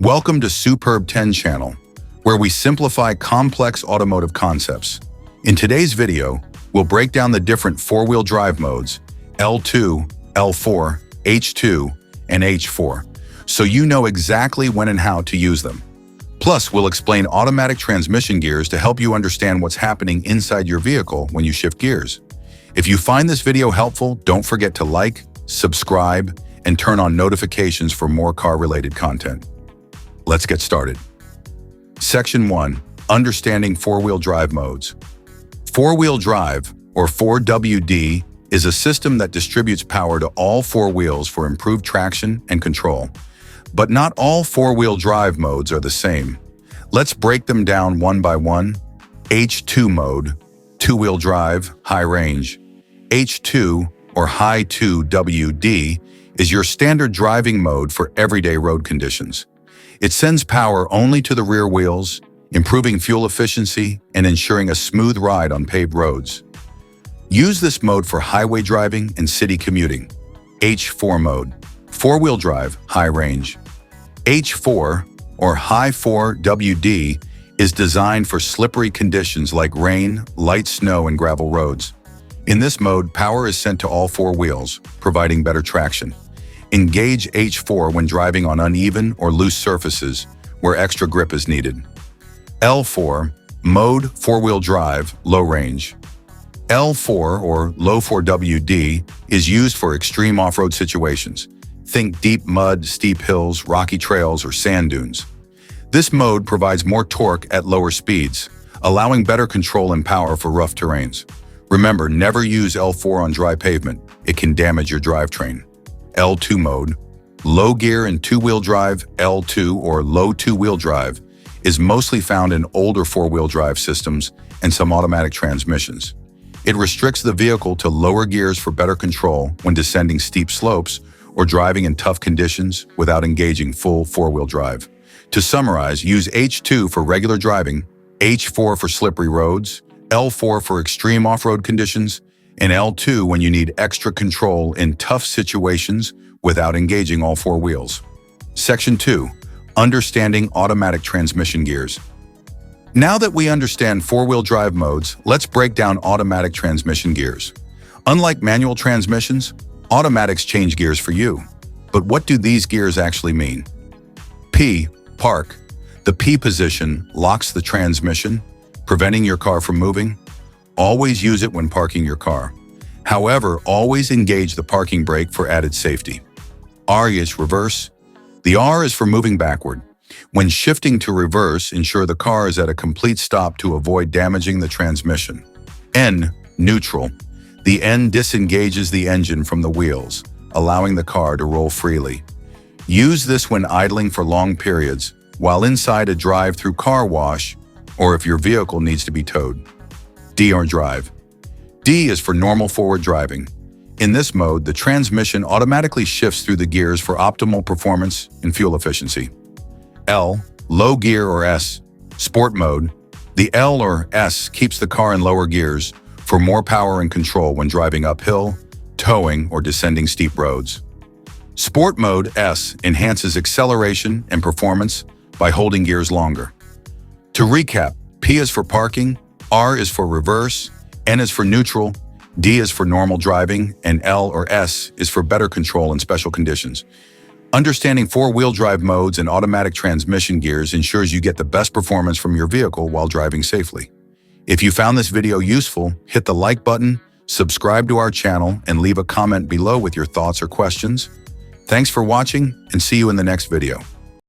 Welcome to Superb 10 channel, where we simplify complex automotive concepts. In today's video, we'll break down the different four-wheel drive modes, L2, L4, H2, and H4, so you know exactly when and how to use them. Plus, we'll explain automatic transmission gears to help you understand what's happening inside your vehicle when you shift gears. If you find this video helpful, don't forget to like, subscribe, and turn on notifications for more car-related content. Let's get started. Section 1. Understanding four-wheel drive modes. Four-wheel drive, or 4WD, is a system that distributes power to all four wheels for improved traction and control. But not all four-wheel drive modes are the same. Let's break them down one by one. H2 mode, two-wheel drive, high range. H2, or High 2 WD, is your standard driving mode for everyday road conditions. It sends power only to the rear wheels, improving fuel efficiency and ensuring a smooth ride on paved roads. Use this mode for highway driving and city commuting. H4 mode, four-wheel drive, high range. H4, or High 4 WD, is designed for slippery conditions like rain, light snow, and gravel roads. In this mode, power is sent to all four wheels, providing better traction. Engage H4 when driving on uneven or loose surfaces where extra grip is needed. L4, mode four-wheel drive, low range. L4, or Low 4WD, is used for extreme off-road situations. Think deep mud, steep hills, rocky trails, or sand dunes. This mode provides more torque at lower speeds, allowing better control and power for rough terrains. Remember, never use L4 on dry pavement. It can damage your drivetrain. L2 mode, low gear and two-wheel drive. L2, or low two-wheel drive, is mostly found in older four-wheel drive systems and some automatic transmissions. It restricts the vehicle to lower gears for better control when descending steep slopes or driving in tough conditions without engaging full four-wheel drive. To summarize, use H2 for regular driving, H4 for slippery roads, L4 for extreme off-road conditions, and L2 when you need extra control in tough situations without engaging all four wheels. Section 2. Understanding automatic transmission gears. Now that we understand four-wheel drive modes, let's break down automatic transmission gears. Unlike manual transmissions, automatics change gears for you. But what do these gears actually mean? P, park. The P position locks the transmission, preventing your car from moving. Always use it when parking your car. However, always engage the parking brake for added safety. R is reverse. The R is for moving backward. When shifting to reverse, ensure the car is at a complete stop to avoid damaging the transmission. N, neutral. The N disengages the engine from the wheels, allowing the car to roll freely. Use this when idling for long periods, while inside a drive-through car wash, or if your vehicle needs to be towed. D, or drive. D is for normal forward driving. In this mode, the transmission automatically shifts through the gears for optimal performance and fuel efficiency. L, low gear, or S, sport mode. The L or S keeps the car in lower gears for more power and control when driving uphill, towing, or descending steep roads. Sport mode S enhances acceleration and performance by holding gears longer. To recap, P is for parking, R is for reverse, N is for neutral, D is for normal driving, and L or S is for better control in special conditions. Understanding four-wheel drive modes and automatic transmission gears ensures you get the best performance from your vehicle while driving safely. If you found this video useful, hit the like button, subscribe to our channel, and leave a comment below with your thoughts or questions. Thanks for watching, and see you in the next video.